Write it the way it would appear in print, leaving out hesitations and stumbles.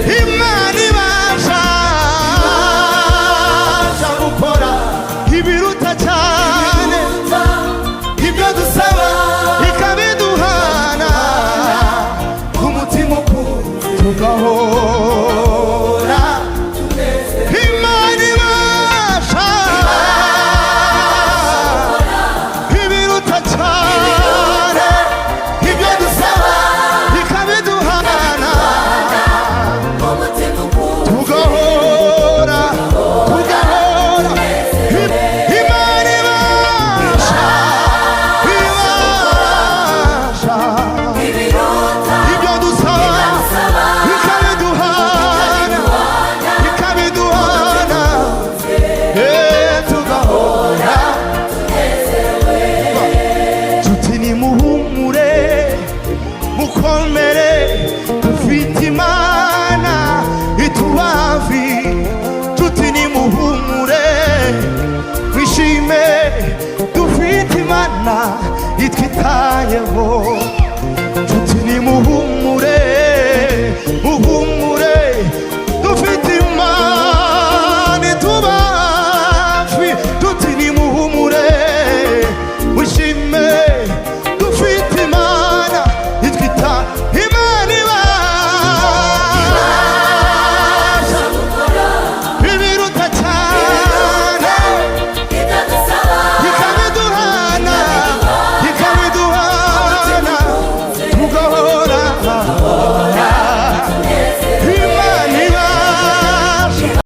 Imana ibasha gukora ibiruta cyane ibyo dusaba ikabiduhana umutima ukunze tugahora. Imana ibasha ibiruta cyane ibyo dusaba ikabiduhana tugahora tugahora. Imana ibasha ibyo dusaba ikabiduhana ikabiduhana tugahora. Tuti nimuhumure mukomere dufite Imana itubavi. Tuti nimuhumure mwishime dufite Imana itwitayeho.